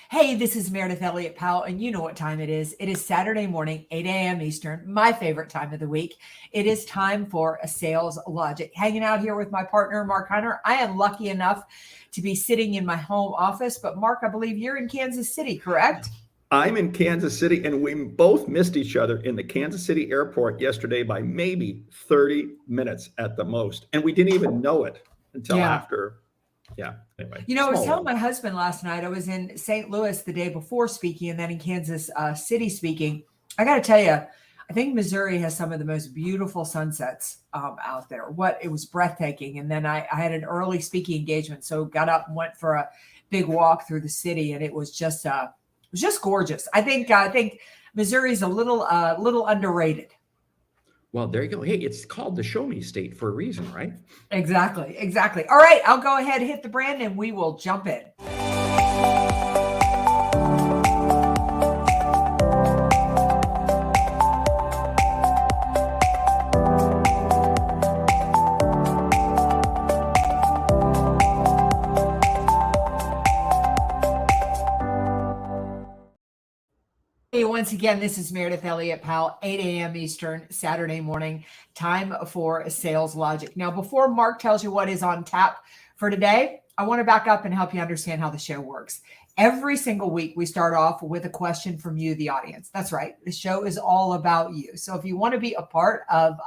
Hey, this is Meredith Elliott Powell, and you know what time it is. It is Saturday morning, 8 a.m. Eastern, my favorite time of the week. It is time for a Sales Logic. Hanging out here with my partner, Mark Hunter. I am lucky enough to be sitting in my home office, but Mark, I believe you're in Kansas City, correct? I'm in Kansas City, and we both missed each other in the Kansas City airport yesterday by maybe 30 minutes at the most. And we didn't even know it until after. Yeah. Anyway. I was telling my husband last night, I was in St. Louis the day before speaking and then in Kansas City speaking. I got to tell you, I think Missouri has some of the most beautiful sunsets out there. It was breathtaking. And then I had an early speaking engagement, so got up and went for a big walk through the city, and it was just gorgeous. I think Missouri's a little underrated. Well, there you go. Hey, it's called the Show Me State for a reason, right? Exactly. All right, I'll go ahead, hit the brand, and we will jump in. Once again, this is Meredith Elliott Powell, 8 a.m. Eastern, Saturday morning, time for Sales Logic. Now, before Mark tells you what is on tap for today, I want to back up and help you understand how the show works. Every single week, we start off with a question from you, the audience. That's right. The show is all about you. So if you want to be a part of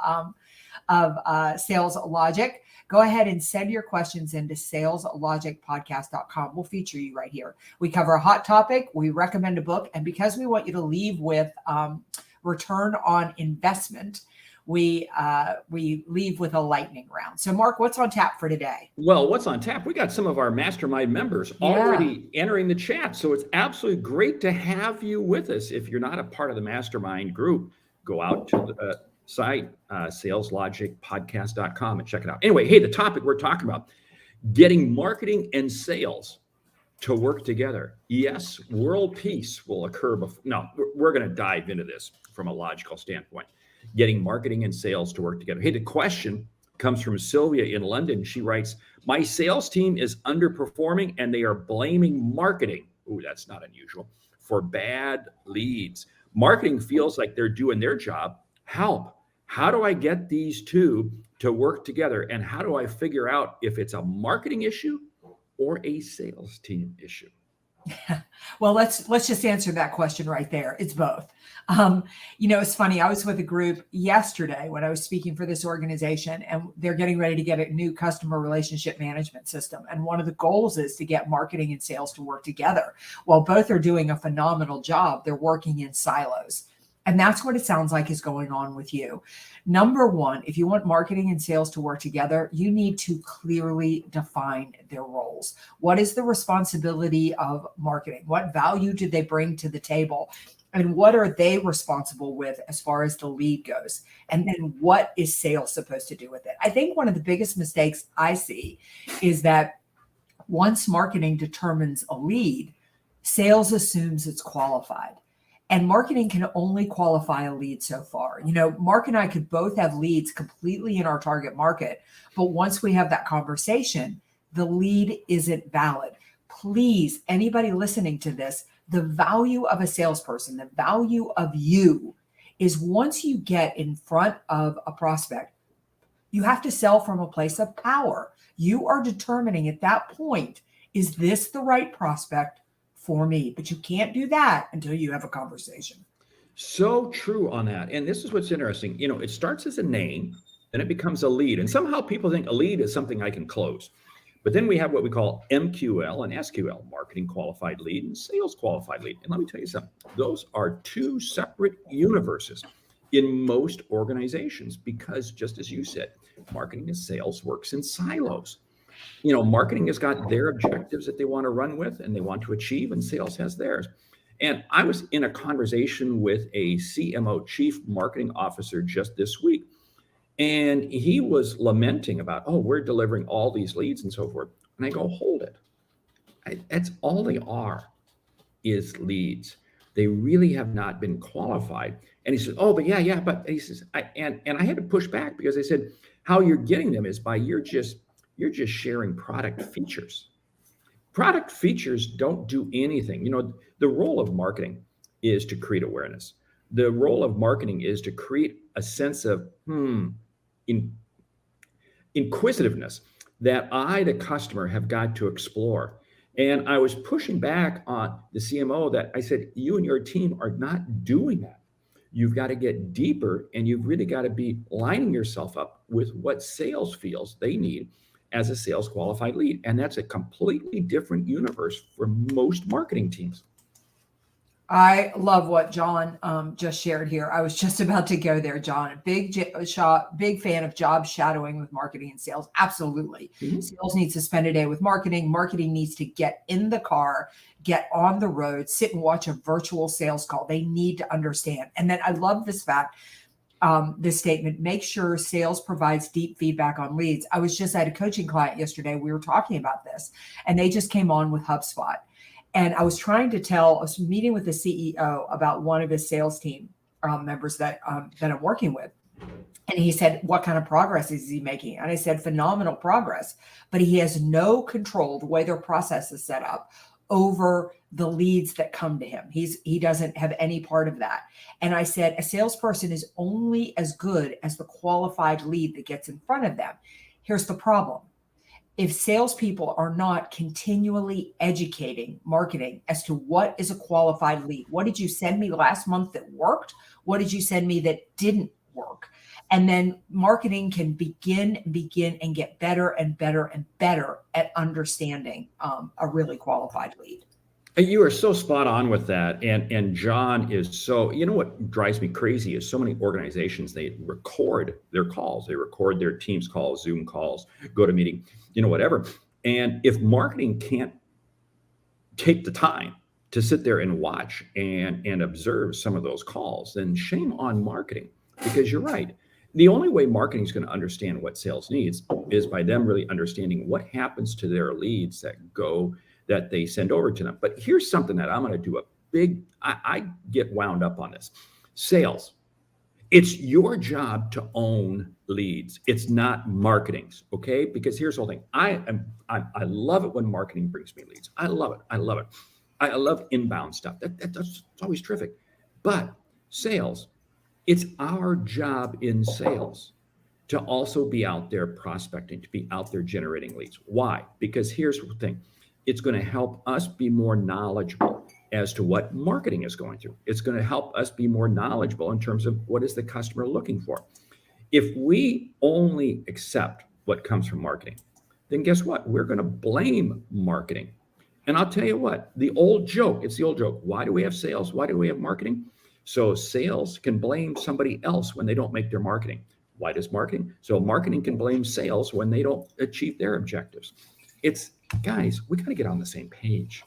Sales Logic, go ahead and send your questions into saleslogicpodcast.com. We'll feature you right here. We cover a hot topic. We recommend a book. And because we want you to leave with return on investment, we leave with a lightning round. So, Mark, what's on tap for today? Well, what's on tap? We got some of our mastermind members already entering the chat. So it's absolutely great to have you with us. If you're not a part of the mastermind group, go out to the site, saleslogicpodcast.com, and check it out. Anyway, hey, the topic we're talking about, getting marketing and sales to work together. Yes, world peace will occur before. No, we're going to dive into this from a logical standpoint. Getting marketing and sales to work together. Hey, the question comes from Sylvia in London. She writes, my sales team is underperforming and they are blaming marketing. Ooh, that's not unusual. For bad leads. Marketing feels like they're doing their job. Help. How do I get these two to work together? And how do I figure out if it's a marketing issue or a sales team issue? Well, let's just answer that question right there. It's both. It's funny. I was with a group yesterday when I was speaking for this organization, and they're getting ready to get a new customer relationship management system. And one of the goals is to get marketing and sales to work together. While both are doing a phenomenal job, they're working in silos. And that's what it sounds like is going on with you. Number one, if you want marketing and sales to work together, you need to clearly define their roles. What is the responsibility of marketing? What value do they bring to the table? And what are they responsible with as far as the lead goes? And then what is sales supposed to do with it? I think one of the biggest mistakes I see is that once marketing determines a lead, sales assumes it's qualified. And marketing can only qualify a lead so far. Mark and I could both have leads completely in our target market, but once we have that conversation, the lead isn't valid. Please, anybody listening to this, the value of a salesperson, the value of you is once you get in front of a prospect, you have to sell from a place of power. You are determining at that point, is this the right prospect for me? But you can't do that until you have a conversation. So true on that. And this is what's interesting. It starts as a name, then it becomes a lead. And somehow people think a lead is something I can close. But then we have what we call MQL and SQL, marketing qualified lead and sales qualified lead. And let me tell you something, those are two separate universes in most organizations because, just as you said, marketing and sales works in silos. Marketing has got their objectives that they want to run with and they want to achieve, and sales has theirs. And I was in a conversation with a CMO, Chief Marketing Officer, just this week. And he was lamenting about, we're delivering all these leads and so forth. And I go, hold it. That's all they are is leads. They really have not been qualified. And he says, but yeah. But he says, and I had to push back because I said, how you're getting them is by you're just sharing product features. Product features don't do anything. The role of marketing is to create awareness. The role of marketing is to create a sense of inquisitiveness that I, the customer, have got to explore. And I was pushing back on the CMO that I said, you and your team are not doing that. You've got to get deeper, and you've really got to be lining yourself up with what sales feels they need as a sales qualified lead. And that's a completely different universe for most marketing teams. I love what John just shared here. I was just about to go there, John. Big fan of job shadowing with marketing and sales. Absolutely. Mm-hmm. Sales needs to spend a day with marketing. Marketing needs to get in the car, get on the road, sit and watch a virtual sales call. They need to understand. And then I love this fact, this statement, make sure sales provides deep feedback on leads. I was just at a coaching client yesterday. We were talking about this, and they just came on with HubSpot. And I was I was meeting with the CEO about one of his sales team members that I'm working with. And he said, what kind of progress is he making? And I said, phenomenal progress, but he has no control, the way their process is set up, over the leads that come to him. He doesn't have any part of that. And I said, a salesperson is only as good as the qualified lead that gets in front of them. Here's the problem. If salespeople are not continually educating marketing as to what is a qualified lead, what did you send me last month that worked? What did you send me that didn't work? And then marketing can begin and get better and better and better at understanding a really qualified lead. You are so spot on with that. And John is so, what drives me crazy is so many organizations, they record their calls, they record their Teams calls, Zoom calls, GoToMeeting, whatever. And if marketing can't take the time to sit there and watch and observe some of those calls, then shame on marketing, because you're right. The only way marketing is going to understand what sales needs is by them really understanding what happens to their leads that they send over to them. But here's something that I'm going to do I get wound up on this. Sales. It's your job to own leads. It's not marketing's, okay? Because here's the whole thing. I love it when marketing brings me leads. I love it. I love inbound stuff. That's always terrific. But sales, it's our job in sales to also be out there prospecting, to be out there generating leads. Why? Because here's the thing. It's going to help us be more knowledgeable as to what marketing is going through. It's going to help us be more knowledgeable in terms of what is the customer looking for. If we only accept what comes from marketing, then guess what? We're going to blame marketing. And I'll tell you what, it's the old joke. Why do we have sales? Why do we have marketing? So sales can blame somebody else when they don't make their marketing. Why does marketing? So marketing can blame sales when they don't achieve their objectives. Guys, we got to get on the same page.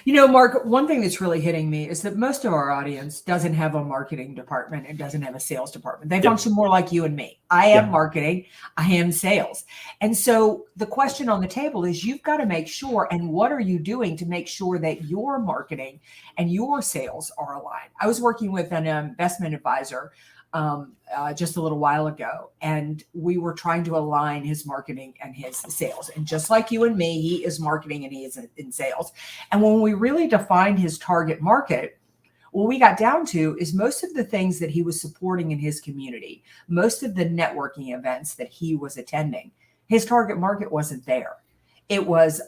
Mark, one thing that's really hitting me is that most of our audience doesn't have a marketing department and doesn't have a sales department. They function more like you and me. I am marketing, I am sales. And so the question on the table is, you've got to make sure, and what are you doing to make sure that your marketing and your sales are aligned? I was working with an investment advisor just a little while ago, and we were trying to align his marketing and his sales. And just like you and me, he is marketing and he is in sales. And when we really defined his target market, what we got down to is most of the things that he was supporting in his community, most of the networking events that he was attending, his target market wasn't there. It was,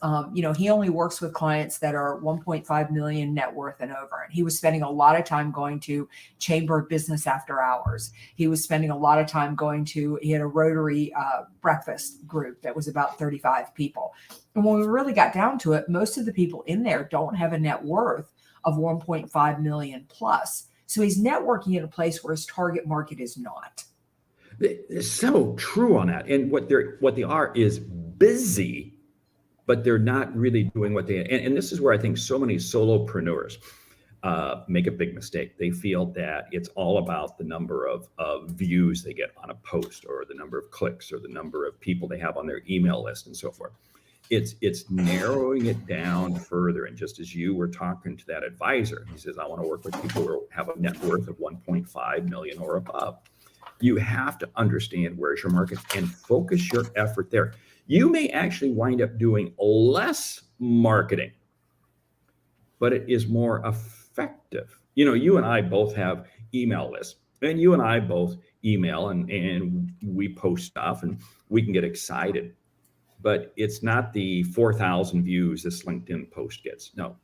he only works with clients that are 1.5 million net worth and over. And he was spending a lot of time going to Chamber of Business after hours. He was spending a lot of time he had a Rotary breakfast group that was about 35 people. And when we really got down to it, most of the people in there don't have a net worth of 1.5 million plus. So he's networking in a place where his target market is not. It's so true on that. And what they are is busy, but they're not really doing what and this is where I think so many solopreneurs make a big mistake. They feel that it's all about the number of views they get on a post, or the number of clicks, or the number of people they have on their email list, and so forth. It's narrowing it down further. And just as you were talking to that advisor, he says, I want to work with people who have a net worth of 1.5 million or above. You have to understand where's your market and focus your effort there. You may actually wind up doing less marketing, but it is more effective. You and I both have email lists, and you and I both email and we post stuff and we can get excited, but it's not the 4,000 views this LinkedIn post gets. No,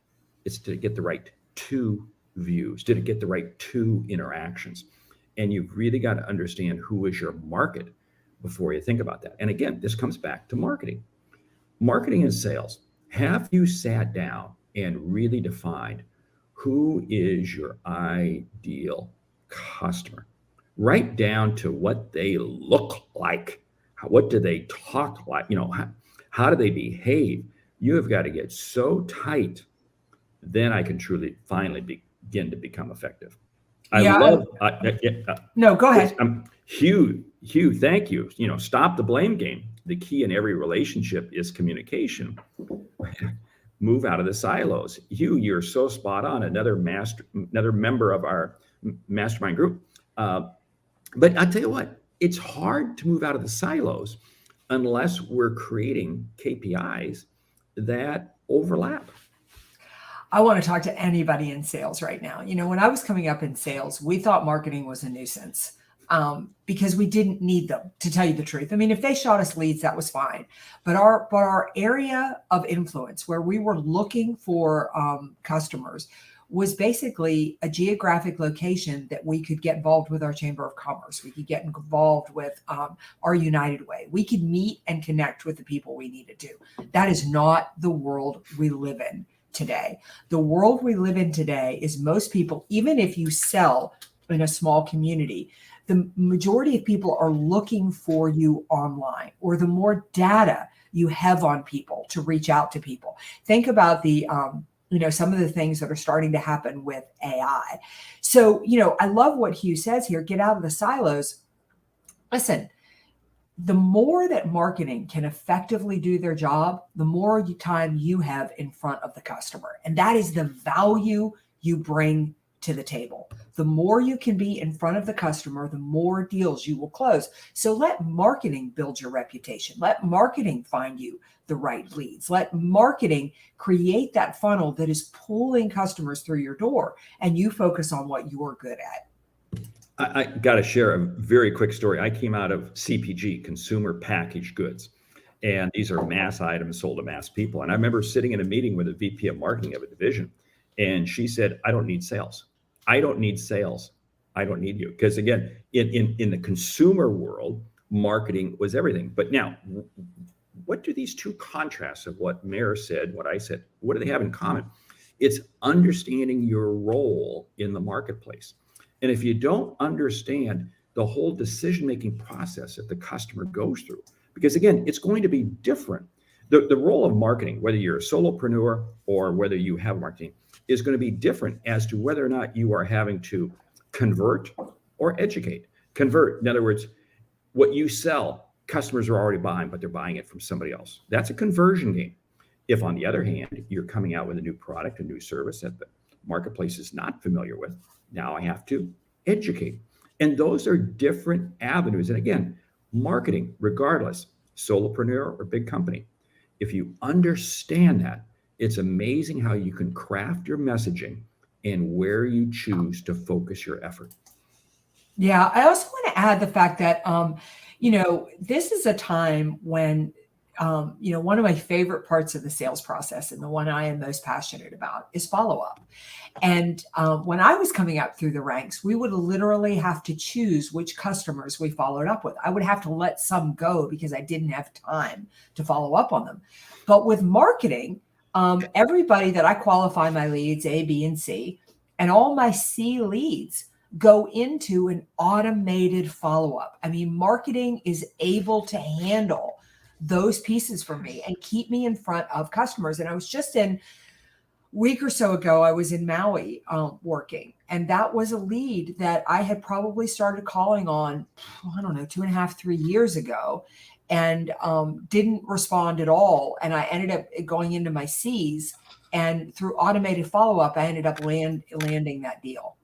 it's to get the right 2 views, did it get the right 2 interactions? And you've really got to understand who is your market before you think about that. And again, this comes back to marketing. Marketing and sales. Have you sat down and really defined who is your ideal customer? Right down to what they look like. What do they talk like? How do they behave? You have got to get so tight, then I can truly finally begin to become effective. No, go ahead. Hugh, thank you. Stop the blame game. The key in every relationship is communication. Move out of the silos. Hugh, you're so spot on. Another member of our mastermind group. But I'll tell you what, it's hard to move out of the silos unless we're creating KPIs that overlap. I want to talk to anybody in sales right now. When I was coming up in sales, we thought marketing was a nuisance because we didn't need them, to tell you the truth. I mean, if they shot us leads, that was fine. But our area of influence, where we were looking for customers, was basically a geographic location that we could get involved with our Chamber of Commerce. We could get involved with our United Way. We could meet and connect with the people we needed to. That is not the world we live in today. The world we live in today is most people, even if you sell in a small community, the majority of people are looking for you online, or the more data you have on people to reach out to people. Think about the some of the things that are starting to happen with AI. So, I love what Hugh says here, get out of the silos. Listen, the more that marketing can effectively do their job, the more time you have in front of the customer. And that is the value you bring to the table. The more you can be in front of the customer, the more deals you will close. So let marketing build your reputation. Let marketing find you the right leads. Let marketing create that funnel that is pulling customers through your door, and you focus on what you're good at. I got to share a very quick story. I came out of CPG, consumer packaged goods, and these are mass items sold to mass people. And I remember sitting in a meeting with a VP of marketing of a division, and she said, I don't need sales. I don't need sales. I don't need you. Because again, in the consumer world, marketing was everything. But now, what do these two contrasts of what Mayor said, what I said, what do they have in common? It's understanding your role in the marketplace. And if you don't understand the whole decision-making process that the customer goes through, because again, it's going to be different. The role of marketing, whether you're a solopreneur or whether you have marketing, is going to be different as to whether or not you are having to convert or educate. Convert, in other words, what you sell, customers are already buying, but they're buying it from somebody else. That's a conversion game. If, on the other hand, you're coming out with a new product, a new service that the marketplace is not familiar with, now I have to educate. And those are different avenues. And again, marketing, regardless, solopreneur or big company, if you understand that, it's amazing how you can craft your messaging and where you choose to focus your effort. Yeah, I also want to add the fact that, this is a time when, one of my favorite parts of the sales process, and the one I am most passionate about, is follow-up. And when I was coming up through the ranks, we would literally have to choose which customers we followed up with. I would have to let some go because I didn't have time to follow up on them. But with marketing, everybody that I qualify my leads, A, B, and C, and all my C leads go into an automated follow-up. I mean, marketing is able to handle those pieces for me and keep me in front of customers. And I was just a week or so ago, I was in Maui working, and that was a lead that I had probably started calling on, 2.5, 3 years ago, and didn't respond at all. And I ended up going into my C's, and through automated follow-up, I ended up landing that deal.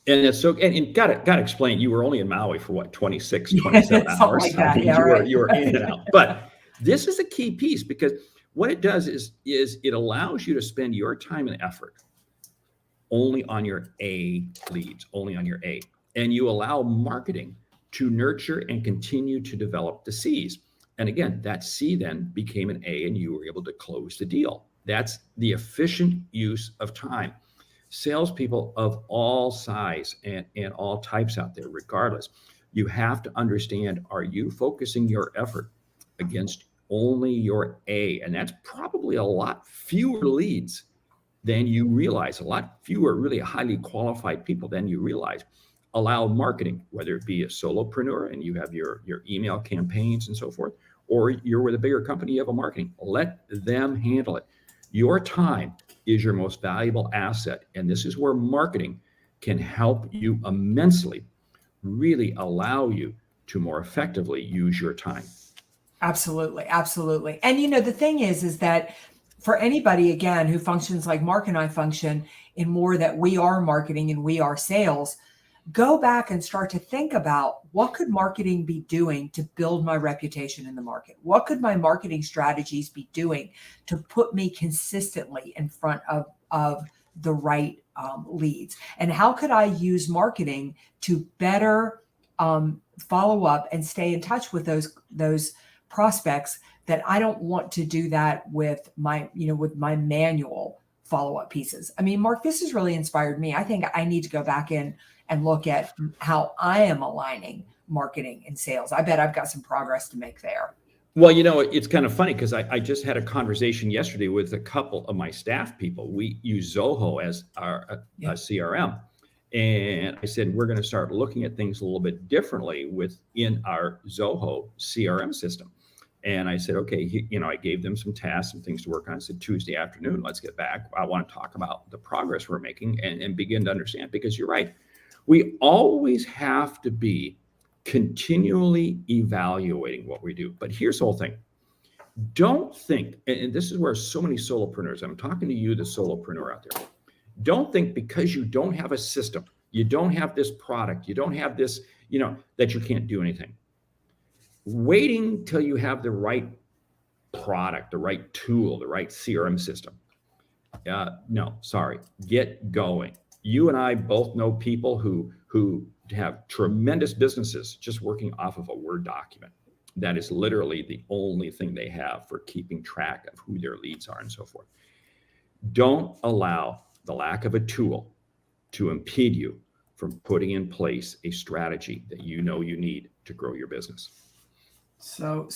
And it's so, and got to explain, you were only in Maui for what, 26, 27 hours? Like that. Yeah, you were in and out. But this is a key piece, because What it does is it allows you to spend your time and effort only on your A leads, only on your A. And you allow marketing to nurture and continue to develop the C's. And again, that C then became an A and you were able to close the deal. That's the efficient use of time. Salespeople of all size and all types out there, regardless, you have to understand, are you focusing your effort against only your A? And that's probably a lot fewer leads than you realize, a lot fewer really highly qualified people than you realize. Allow marketing, whether it be a solopreneur and you have your email campaigns and so forth, or you're with a bigger company, you have a marketing, let them handle it. Your time is your most valuable asset. And this is where marketing can help you immensely, really allow you to more effectively use your time. Absolutely. Absolutely. And, the thing is that for anybody, again, who functions like Mark and I function in more that we are marketing and we are sales, go back and start to think about what could marketing be doing to build my reputation in the market? What could my marketing strategies be doing to put me consistently in front of the right leads? And how could I use marketing to better follow up and stay in touch with those prospects that I don't want to do that with my manual follow-up pieces? I mean, Mark, this has really inspired me. I think I need to go back in and look at how I am aligning marketing and sales. I bet I've got some progress to make there. Well, it's kind of funny because I just had a conversation yesterday with a couple of my staff people. We use Zoho as our CRM. And I said, we're going to start looking at things a little bit differently within our Zoho CRM system. And I said, okay, I gave them some tasks and things to work on. I said, Tuesday afternoon, let's get back. I want to talk about the progress we're making and begin to understand, because you're right. We always have to be continually evaluating what we do. But here's the whole thing. Don't think, and this is where so many solopreneurs, I'm talking to you, the solopreneur out there. Don't think because you don't have a system, you don't have this product, you don't have this, that you can't do anything. Waiting till you have the right product, the right tool, the right CRM system. No, sorry, get going. You and I both know people who have tremendous businesses just working off of a Word document. That is literally the only thing they have for keeping track of who their leads are and so forth. Don't allow the lack of a tool to impede you from putting in place a strategy that you need to grow your business. So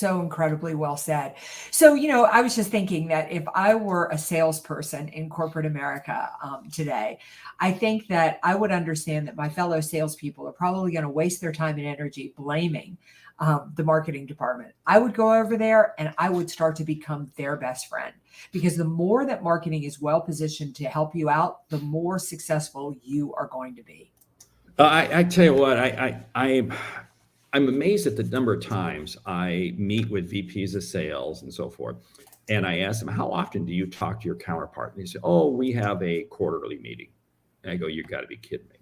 incredibly well said. So, I was just thinking that if I were a salesperson in corporate America today, I think that I would understand that my fellow salespeople are probably going to waste their time and energy blaming the marketing department. I would go over there and I would start to become their best friend, because the more that marketing is well positioned to help you out, the more successful you are going to be. I tell you what, I'm amazed at the number of times I meet with VPs of sales and so forth. And I ask them, how often do you talk to your counterpart? And they say, oh, we have a quarterly meeting. And I go, you got to be kidding me.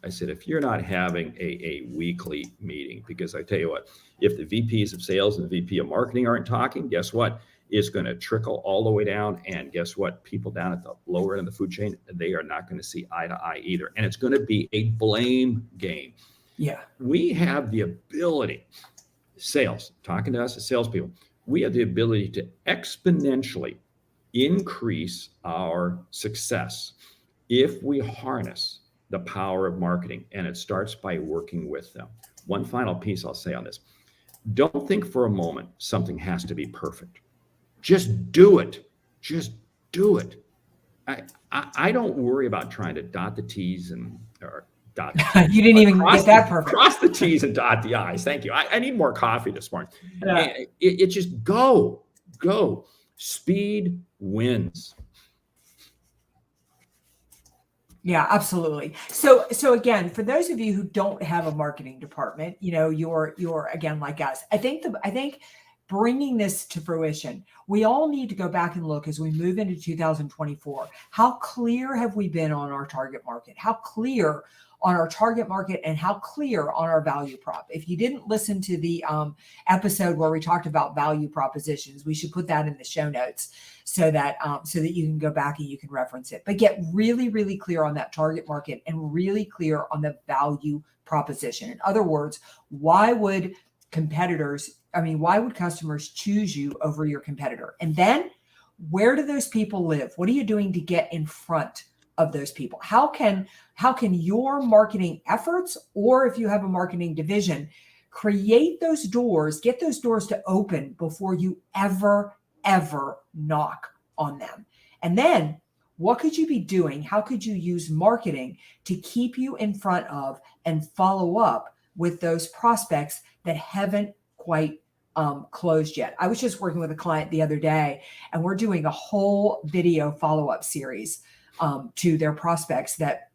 I said, if you're not having a weekly meeting, because I tell you what, if the VPs of sales and the VP of marketing aren't talking, guess what? It's going to trickle all the way down. And guess what? People down at the lower end of the food chain, they are not going to see eye to eye either. And it's going to be a blame game. Yeah. We have the ability, sales, talking to us as salespeople, we have the ability to exponentially increase our success if we harness the power of marketing, and it starts by working with them. One final piece I'll say on this. Don't think for a moment something has to be perfect. Just do it. Just do it. I don't worry about trying to dot the T's or dot the T's. You didn't even get that perfect. Cross the T's and dot the I's. Thank you. I need more coffee this morning. Yeah. It just go. Speed wins. Yeah, absolutely. So again, for those of you who don't have a marketing department, you're again like us. I think bringing this to fruition, we all need to go back and look as we move into 2024. How clear have we been on our target market? How clear on our target market and how clear on our value prop? If you didn't listen to the episode where we talked about value propositions, we should put that in the show notes so that you can go back and you can reference it. But get really, really clear on that target market and really clear on the value proposition. In other words, why would customers choose you over your competitor? And then where do those people live? What are you doing to get in front of those people? How can your marketing efforts, or if you have a marketing division, create those doors, get those doors to open before you ever knock on them? And then what could you be doing? How could you use marketing to keep you in front of and follow up with those prospects that haven't quite closed yet? I was just working with a client the other day, and we're doing a whole video follow-up series to their prospects that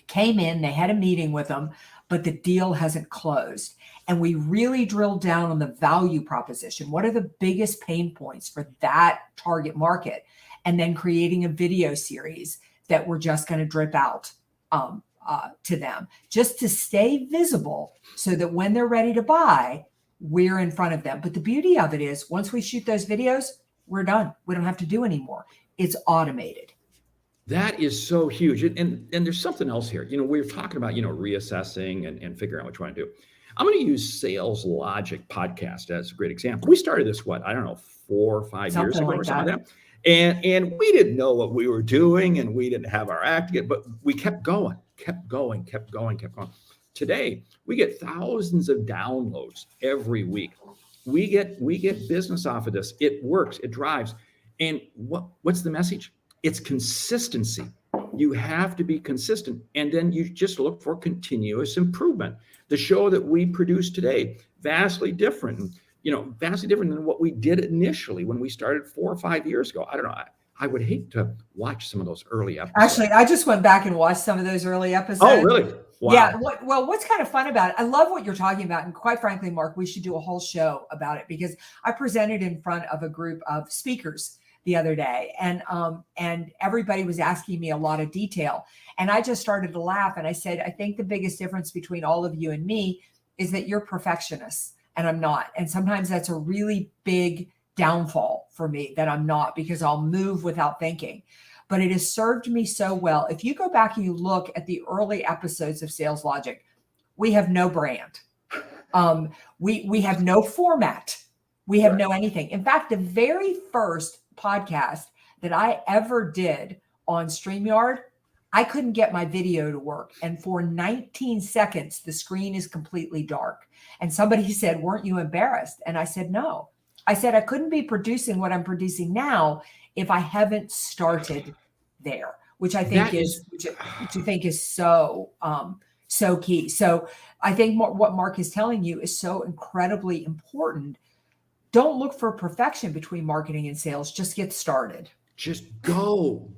came in. They had a meeting with them, but the deal hasn't closed. And we really drilled down on the value proposition. What are the biggest pain points for that target market? And then creating a video series that we're just going to drip out to them, just to stay visible so that when they're ready to buy, we're in front of them. But the beauty of it is, once we shoot those videos, we're done. We don't have to do anymore. It's automated. That is so huge. And there's something else here. We're talking about, reassessing and figuring out what you want to do. I'm going to use Sales Logic podcast as a great example. We started this, 4 or 5 years ago or something like that. And we didn't know what we were doing, and we didn't have our act yet, but we kept going. Today, we get thousands of downloads every week. We get business off of this. It works. It drives. And what's the message? It's consistency. You have to be consistent. And then you just look for continuous improvement. The show that we produce today, vastly different than what we did initially when we started 4 or 5 years ago. I don't know. I would hate to watch some of those early episodes. Actually, I just went back and watched some of those early episodes. Oh, really? Wow. Yeah. What's kind of fun about it, I love what you're talking about. And quite frankly, Mark, we should do a whole show about it, because I presented in front of a group of speakers the other day, and everybody was asking me a lot of detail. And I just started to laugh, and I said, I think the biggest difference between all of you and me is that you're perfectionists and I'm not. And sometimes that's a really big downfall for me, that I'm not, because I'll move without thinking. But it has served me so well. If you go back and you look at the early episodes of Sales Logic, we have no brand. We have no format. We have no anything. In fact, the very first podcast that I ever did on StreamYard, I couldn't get my video to work. And for 19 seconds, the screen is completely dark. And somebody said, "Weren't you embarrassed?" And I said, "No." I said, I couldn't be producing what I'm producing now if I haven't started there, which I think is so key. So I think what Mark is telling you is so incredibly important. Don't look for perfection between marketing and sales. Just get started. Just go.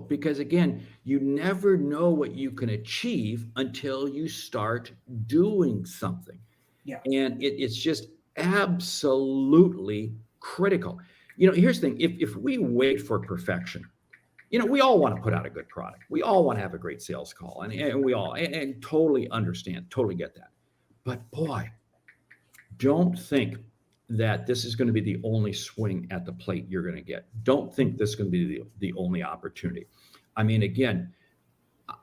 Because again, you never know what you can achieve until you start doing something. Yeah. And it's just absolutely critical. Here's the thing. If we wait for perfection, we all want to put out a good product. We all want to have a great sales call, and we all and totally understand, totally get that. But boy, don't think that this is going to be the only swing at the plate you're going to get. Don't think this is going to be the only opportunity. I mean, again,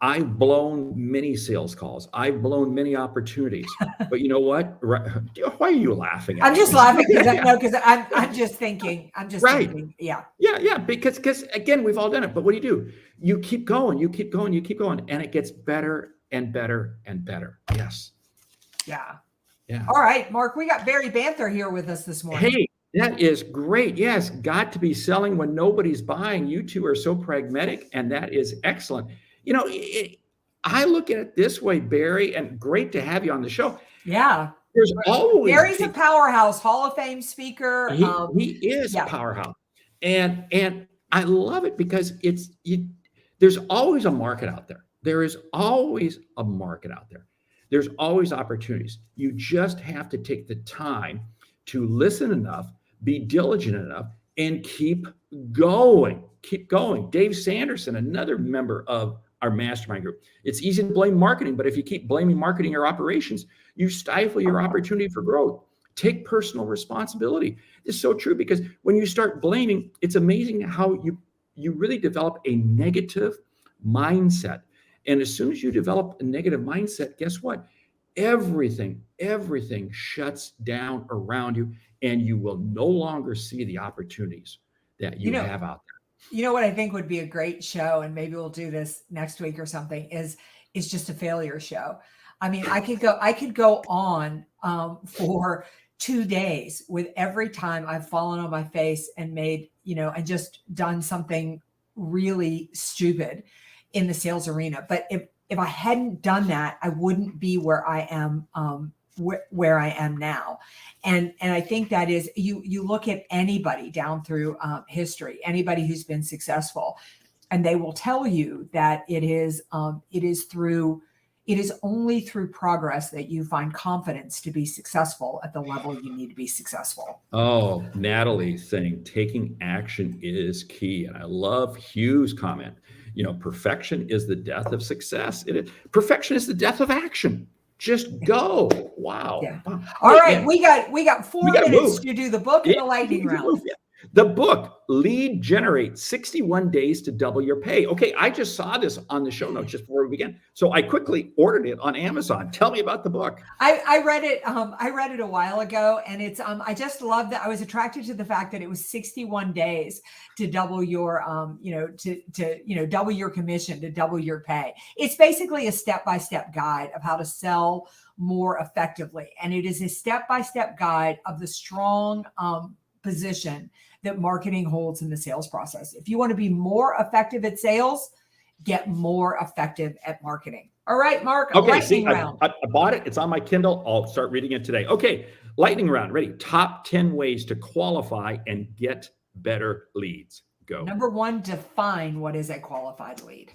I've blown many sales calls. I've blown many opportunities. But you know what? Why are you laughing at me? I'm just laughing because I'm just thinking. Thinking. Yeah. Yeah. Because again, we've all done it. But what do? You keep going. And it gets better and better and better. Yes. Yeah. Yeah. All right, Mark, we got Barry Banther here with us this morning. Hey, that is great. Yes, got to be selling when nobody's buying. You two are so pragmatic, and that is excellent. I look at it this way, Barry, and great to have you on the show. Yeah. There's always Barry's a powerhouse, Hall of Fame speaker. He is a powerhouse. And I love it because there's always a market out there. There is always a market out there. There's always opportunities. You just have to take the time to listen enough, be diligent enough, and keep going. Keep going. Dave Sanderson, another member of our mastermind group. It's easy to blame marketing, but if you keep blaming marketing or operations, you stifle your opportunity for growth. Take personal responsibility. It's so true, because when you start blaming, it's amazing how you really develop a negative mindset. And as soon as you develop a negative mindset, guess what? Everything shuts down around you, and you will no longer see the opportunities that you have out there. You know what I think would be a great show, and maybe we'll do this next week or something, is just a failure show. I mean, I could go on for 2 days with every time I've fallen on my face and made, and just done something really stupid in the sales arena. But if I hadn't done that, I wouldn't be where I am, where I am now. And I think that is, you look at anybody down through history, anybody who's been successful, and they will tell you that it is only through progress that you find confidence to be successful at the level you need to be successful. Oh, Natalie saying taking action is key. And I love Hugh's comment. Perfection is the death of success. Perfection is the death of action. Just go. Wow. Yeah. All right. Yeah. We got 4 minutes to do the book and the lightning round. Yeah. The book, Lead Generate, 61 Days to Double Your Pay. Okay, I just saw this on the show notes just before we began, so I quickly ordered it on Amazon. Tell me about the book. I read it. I read it a while ago, and it's. I just love that. I was attracted to the fact that it was 61 days to double your, double your commission, to double your pay. It's basically a step-by-step guide of how to sell more effectively, and it is a step-by-step guide of the strong position that marketing holds in the sales process. If you want to be more effective at sales, get more effective at marketing. All right, Mark. Okay, lightning round. I bought it. It's on my Kindle. I'll start reading it today. Okay, lightning round. Ready? Top 10 ways to qualify and get better leads. Go. Number 1, define what is a qualified lead.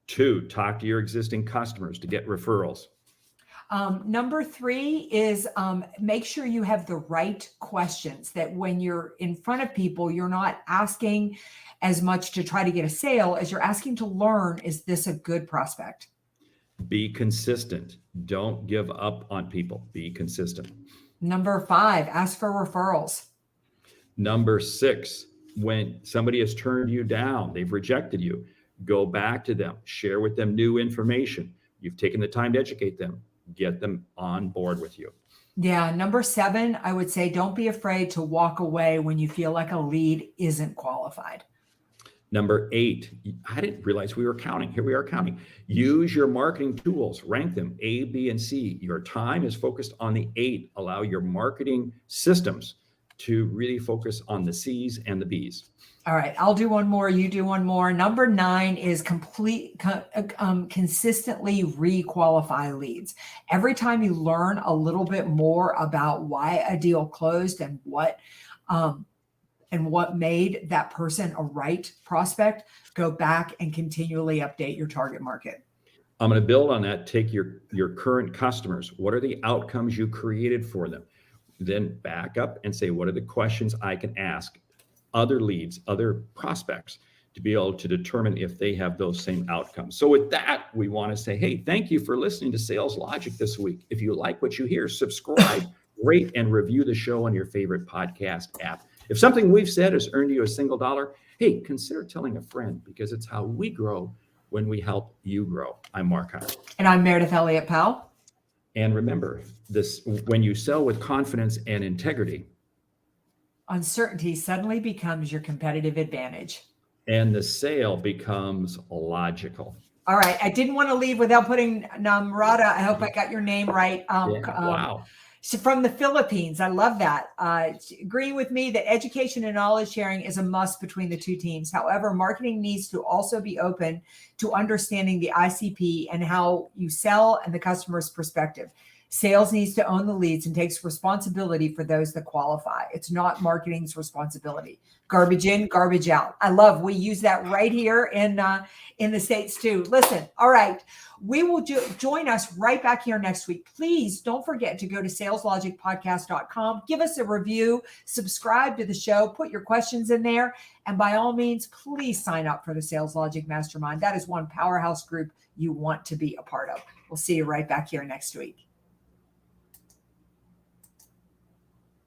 2, talk to your existing customers to get referrals. Number 3 is make sure you have the right questions, that when you're in front of people, you're not asking as much to try to get a sale as you're asking to learn, is this a good prospect? Be consistent. Don't give up on people. Be consistent. Number 5, ask for referrals. Number 6, when somebody has turned you down, they've rejected you, go back to them, share with them new information. You've taken the time to educate them. Get them on board with you. Yeah. Number 7, I would say, don't be afraid to walk away when you feel like a lead isn't qualified. Number 8, I didn't realize we were counting. Here we are counting. Use your marketing tools, rank them A, B, and C. Your time is focused on the 8. Allow your marketing systems to really focus on the C's and the B's. All right, I'll do one more. You do one more. Number 9 is consistently re-qualify leads. Every time you learn a little bit more about why a deal closed and what made that person a right prospect, go back and continually update your target market. I'm going to build on that. Take your current customers. What are the outcomes you created for them? Then back up and say, what are the questions I can ask other leads, other prospects, to be able to determine if they have those same outcomes. So with that, we want to say, hey, thank you for listening to Sales Logic this week. If you like what you hear, subscribe, rate, and review the show on your favorite podcast app. If something we've said has earned you a single dollar, hey, consider telling a friend, because it's how we grow when we help you grow. I'm Mark Howard. And I'm Meridith Elliott Powell. And remember this, when you sell with confidence and integrity, uncertainty suddenly becomes your competitive advantage. And the sale becomes logical. All right. I didn't want to leave without putting Namrata. I hope I got your name right. Wow. So from the Philippines. I love that. Agree with me that education and knowledge sharing is a must between the two teams. However, marketing needs to also be open to understanding the ICP and how you sell and the customer's perspective. Sales needs to own the leads and takes responsibility for those that qualify. It's not marketing's responsibility. Garbage in, garbage out. We use that right here in the States too. Listen, all right. We will join us right back here next week. Please don't forget to go to saleslogicpodcast.com. Give us a review, subscribe to the show, put your questions in there. And by all means, please sign up for the Sales Logic Mastermind. That is one powerhouse group you want to be a part of. We'll see you right back here next week.